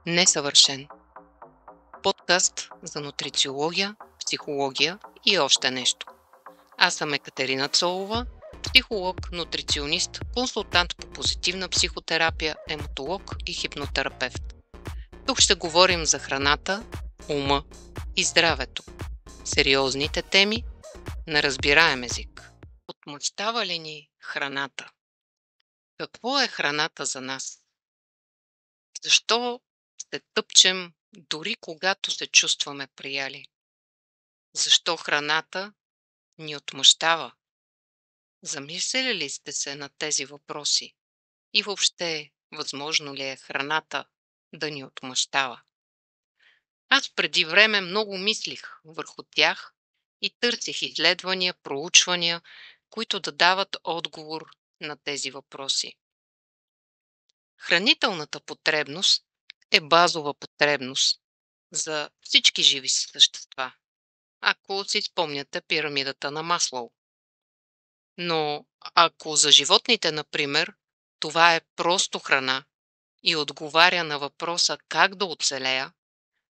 Несъвършен. Подкаст за нутрициология, психология и още нещо. Аз съм Екатерина Цолова, психолог, нутриционист, консултант по позитивна психотерапия, емотолог и хипнотерапевт. Тук ще говорим за храната, ума и здравето. Сериозните теми на разбираем език. Отмъщава ли ни храната? Какво е храната за нас? Защо се тъпчем дори когато се чувстваме прияли? Защо храната ни отмъщава? Замисляли ли сте се на тези въпроси? И въобще, възможно ли е храната да ни отмъщава? Аз преди време много мислих върху тях и търсих изследвания, проучвания, които да дават отговор на тези въпроси. Хранителната потребност е базова потребност за всички живи същества, ако си спомняте пирамидата на Маслоу. Но ако за животните, например, това е просто храна и отговаря на въпроса как да оцелея,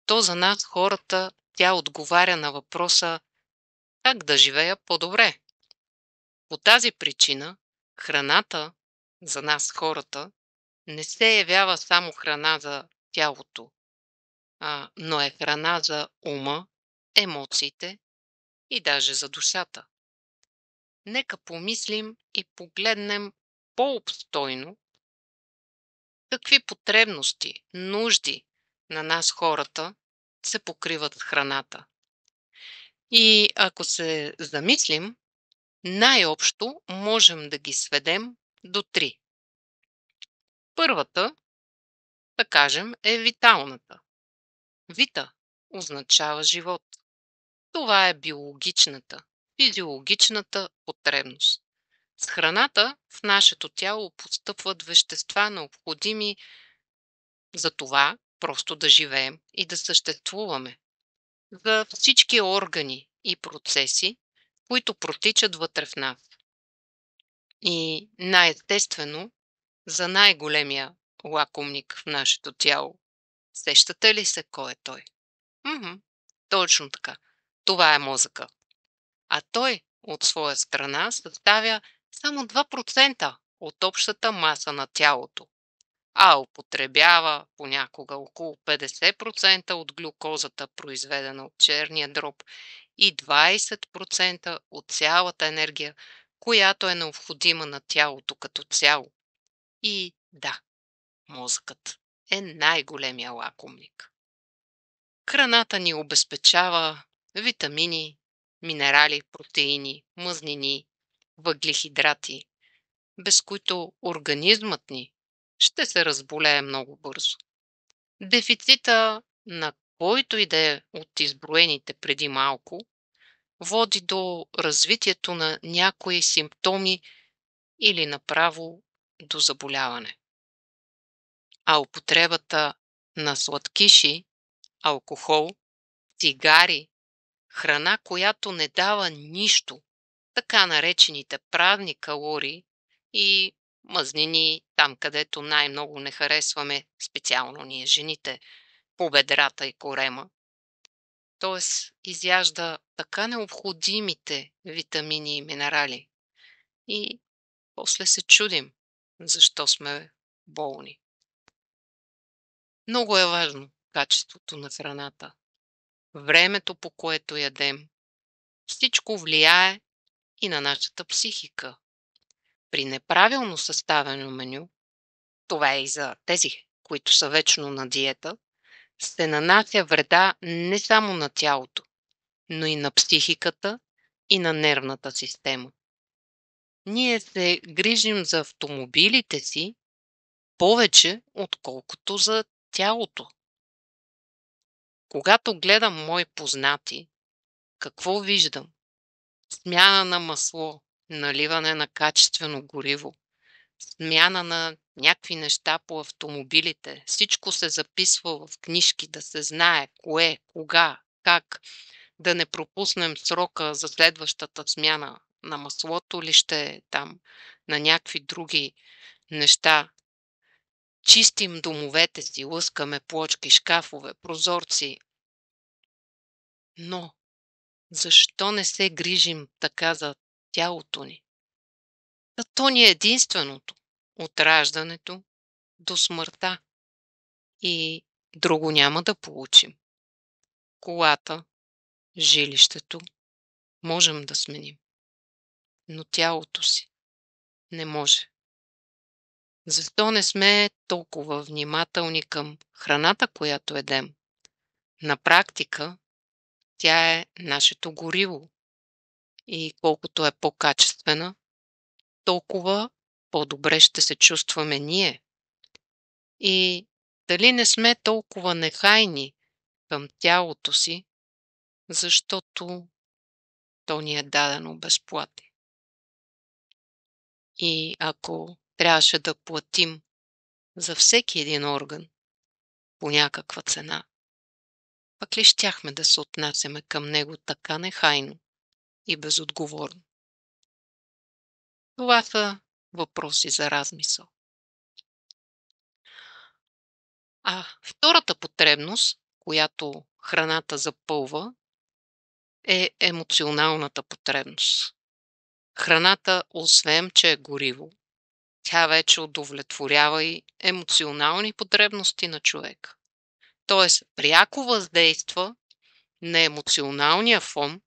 то за нас хората тя отговаря на въпроса как да живея по-добре. По тази причина храната за нас хората не се явява само храна за тялото, но е храна за ума, емоциите и даже за душата. Нека помислим и погледнем по-обстойно какви потребности, нужди на нас хората се покриват с храната. И ако се замислим, най-общо можем да ги сведем до 3. Първата, да кажем, е виталната. Вита означава живот. Това е биологичната, физиологичната потребност. С храната в нашето тяло постъпват вещества, необходими за това просто да живеем и да съществуваме. За всички органи и процеси, които протичат вътре в нас. И най-естествено, за най-големия лакомник в нашето тяло. Сещате ли се кой е той? Точно така. Това е мозъка. А той от своя страна съставя само 2% от общата маса на тялото, а употребява понякога около 50% от глюкозата, произведена от черния дроб, и 20% от цялата енергия, която е необходима на тялото като цяло. И да, мозъкът е най-големия лакомник. Храната ни обезпечава витамини, минерали, протеини, мазнини, въглехидрати, без които организмът ни ще се разболее много бързо. Дефицита на който и да е от изброените преди малко води до развитието на някои симптоми или направо до заболяване. А употребата на сладкиши, алкохол, цигари, храна, която не дава нищо, така наречените празни калории и мазнини, там където най-много не харесваме, специално ние жените, по бедрата и корема. Т.е. изяжда така необходимите витамини и минерали. И после се чудим, защо сме болни. Много е важно качеството на храната. Времето, по което ядем. Всичко влияе и на нашата психика. При неправилно съставено меню, това е и за тези, които са вечно на диета, се нанася вреда не само на тялото, но и на психиката и на нервната система. Ние се грижим за автомобилите си повече, отколкото за тялото. Когато гледам мои познати, какво виждам? Смяна на масло, наливане на качествено гориво, смяна на някакви неща по автомобилите. Всичко се записва в книжки, да се знае кое, кога, как, да не пропуснем срока за следващата смяна на маслото ли ще е там, на някакви други неща. чистим домовете си, лъскаме плочки, шкафове, прозорци. Но защо не се грижим така за тялото ни? То ни е единственото от раждането до смъртта и друго няма да получим. Колата, жилището можем да сменим, но тялото си не може. Защо не сме толкова внимателни към храната, която едем? На практика тя е нашето гориво и колкото е по-качествена, толкова по-добре ще се чувстваме ние. И дали не сме толкова нехайни към тялото си, защото то ни е дадено безплатно. И ако трябваше да платим за всеки един орган по някаква цена, пък ли щяхме да се отнасяме към него така нехайно и безотговорно? Това са въпроси за размисъл. Втората потребност, която храната запълва, е емоционалната потребност. Храната, освен че е гориво, тя вече удовлетворява и емоционални потребности на човека. Тоест, пряко въздейства на емоционалния фон.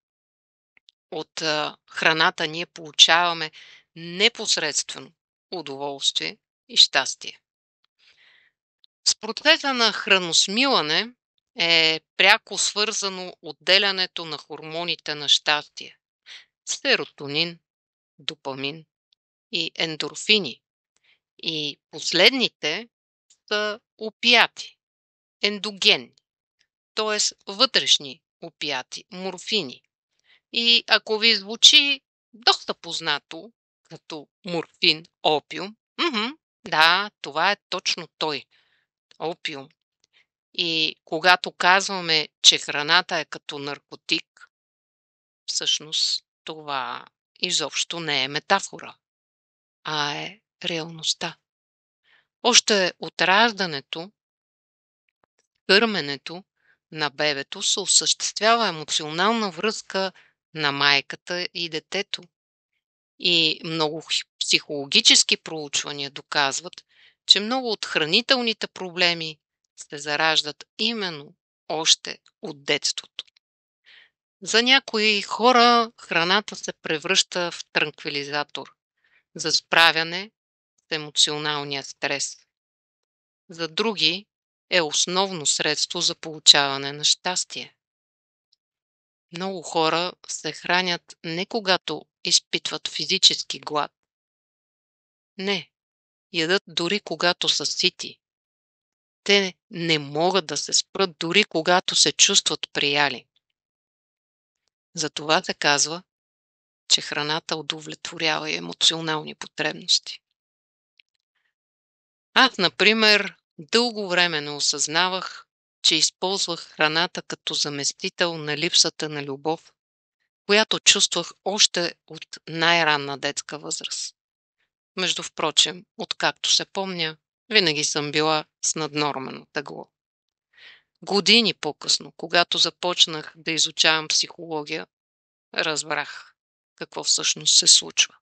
От храната ние получаваме непосредствено удоволствие и щастие. С процеса на храносмилане е пряко свързано отделянето на хормоните на щастие – серотонин, допамин и ендорфини. И последните са опиати, ендогенни, т.е. вътрешни опиати, морфини. И ако ви звучи доста познато, като морфин, опиум, да, това е точно той, опиум. И когато казваме, че храната е като наркотик, всъщност това изобщо не е метафора, а е реалността. Още от раждането, кърменето на бебето се осъществява емоционална връзка на майката и детето. И много психологически проучвания доказват, че много от хранителните проблеми се зараждат именно още от детството. За някои хора храната се превръща в транквилизатор за справяне с емоционалния стрес. За други е основно средство за получаване на щастие. Много хора се хранят не когато изпитват физически глад. Не, ядат дори когато са сити. Те не могат да се спрат дори когато се чувстват прияли. Затова се казва, че храната удовлетворява и емоционални потребности. Аз, например, дълго време не осъзнавах, че използвах храната като заместител на липсата на любов, която чувствах още от най-ранна детска възраст. Между впрочем, откакто се помня, винаги съм била с наднормено тегло. Години по-късно, когато започнах да изучавам психология, разбрах какво всъщност се случва.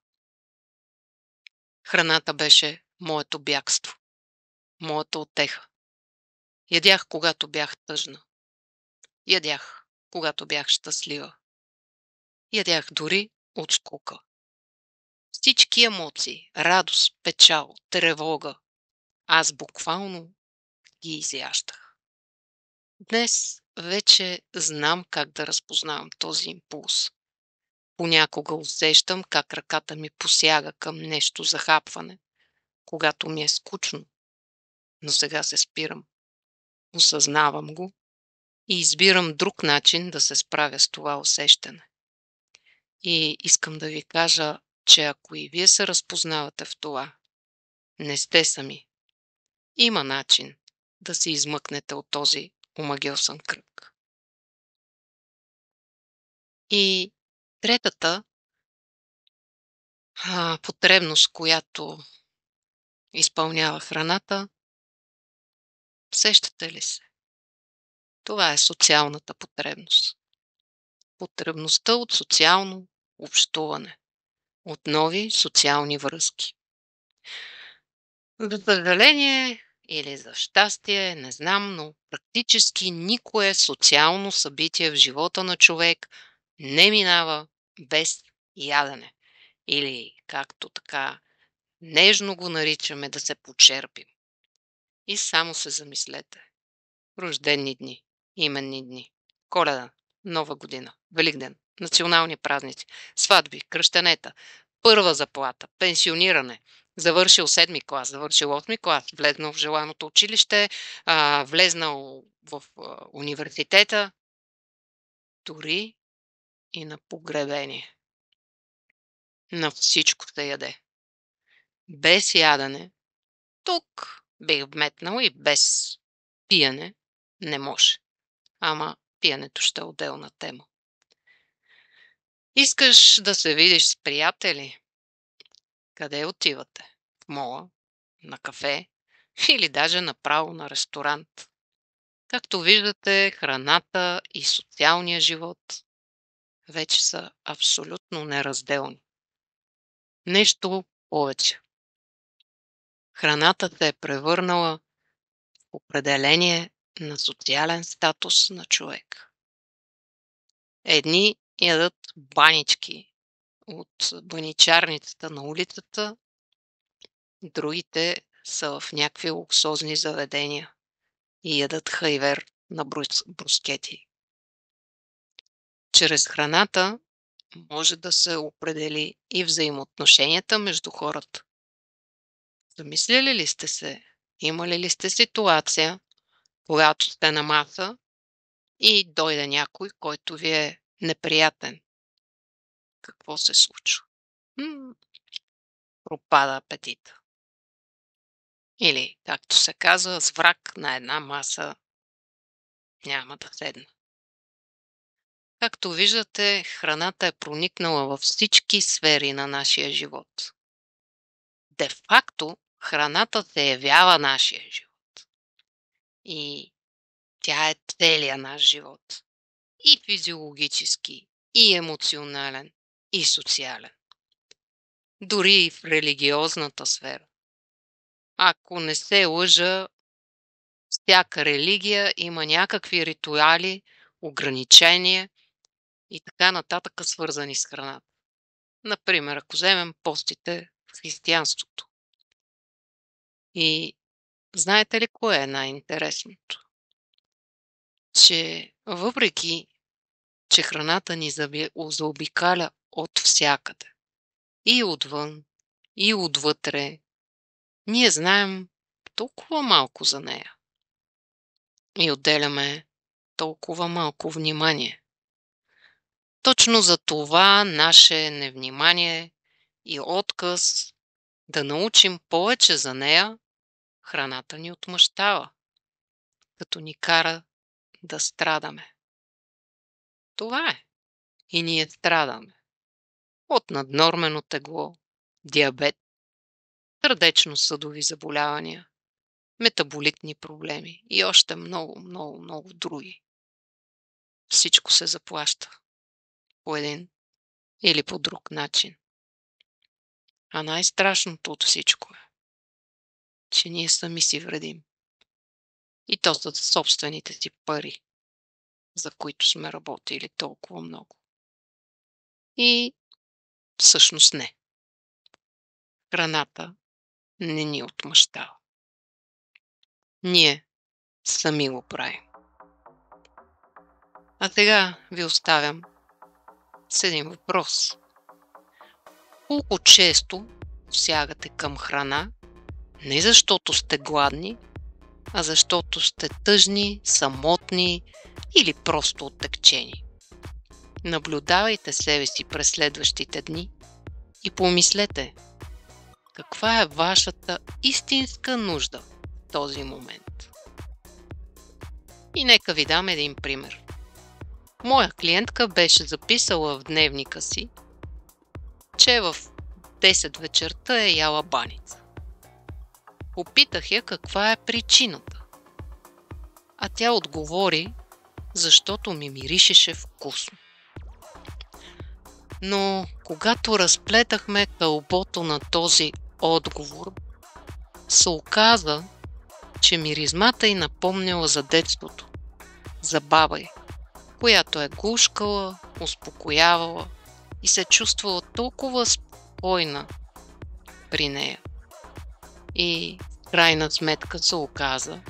Храната беше моето бягство, моята утеха. Ядях, когато бях тъжна. Ядях, когато бях щастлива. Ядях дори от скука. Всички емоции, радост, печал, тревога, аз буквално ги изящах. Днес вече знам как да разпознавам този импулс. Понякога усещам как ръката ми посяга към нещо за хапване, когато ми е скучно. Но сега се спирам. Осъзнавам го и избирам друг начин да се справя с това усещане. И искам да ви кажа, че ако и вие се разпознавате в това, не сте сами. Има начин да се измъкнете от този омагьосан кръг. И третата потребност, която изпълнява храната, Сещате ли се? Това е социалната потребност. Потребността от социално общуване, от нови социални връзки. За съжаление или за щастие, не знам, но практически никое социално събитие в живота на човек не минава без ядене. Или, както така нежно го наричаме, да се почерпим. И само се замислете. Рождени дни, именни дни, Коледа, Нова година, Великден, национални празници, сватби, кръщенета, първа заплата, пенсиониране, завършил 7-ми клас, завършил 8-ми клас, влезнал в желаното училище, влезнал в университета, дори и на погребение. На всичко се яде. Без ядене, тук бих вметнал и без пиене, не може. Ама пиенето ще е отделна тема. Искаш да се видиш с приятели? Къде отивате? В мола? На кафе? Или даже направо на ресторант? Както виждате, храната и социалния живот вече са абсолютно неразделни. Нещо повече. Храната се е превърнала в определение на социален статус на човек. Едни ядат банички от баничарницата на улицата, другите са в някакви луксозни заведения и ядат хайвер на брускети. Чрез храната може да се определи и взаимоотношенията между хората. Замисляли ли сте се? Имали ли сте ситуация, когато сте на маса и дойде някой, който ви е неприятен? Какво се случва? Пропада апетита. Или, както се казва, с враг на една маса няма да седна. Както виждате, храната е проникнала във всички сфери на нашия живот. Де факто, храната се явява нашия живот. И тя е целия наш живот. И физиологически, и емоционален, и социален. Дори и в религиозната сфера. Ако не се лъжа, всяка религия има някакви ритуали, ограничения и така нататък, свързани с храната. Например, ако вземем постите в християнството. И знаете ли кое е най-интересното? Че въпреки, че храната ни заобикаля от всякъде, и отвън, и отвътре, ние знаем толкова малко за нея. И отделяме толкова малко внимание. Точно за това наше невнимание и отказ да научим повече за нея, храната ни отмъщава, като ни кара да страдаме. Това е. И ние страдаме. От наднормено тегло, диабет, сърдечно-съдови заболявания, метаболитни проблеми и още много, много, много други. Всичко се заплаща по един или по друг начин. А най-страшното от всичко е, че ние сами си вредим. И то са собствените си пари, за които сме работили толкова много. И всъщност не. Храната не ни отмъщава. Ние сами го правим. А сега ви оставям с един въпрос. Колко често сягате към храна, не защото сте гладни, а защото сте тъжни, самотни или просто оттекчени? Наблюдавайте себе си през следващите дни и помислете, каква е вашата истинска нужда в този момент. И нека ви дам един пример. Моя клиентка беше записала в дневника си, че в 10 вечерта е яла баница. Попитах я каква е причината. А тя отговори, защото ми миришеше вкусно. Но когато разплетахме кълбото на този отговор, се оказа, че миризмата й напомняла за детството, за баба й, която е гушкала, успокоявала и се чувствала толкова спокойна при нея. И в крайна сметка се оказа,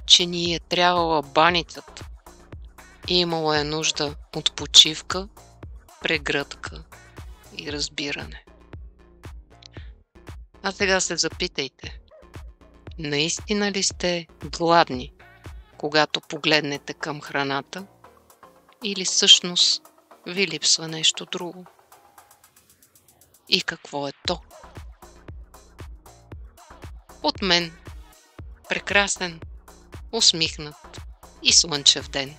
че ни е трябвала баницата и имала е нужда от почивка, прегръдка и разбиране. А сега се запитайте, наистина ли сте гладни, когато погледнете към храната, или всъщност ви липсва нещо друго? И какво е то? От мен прекрасен, усмихнат и слънчев ден!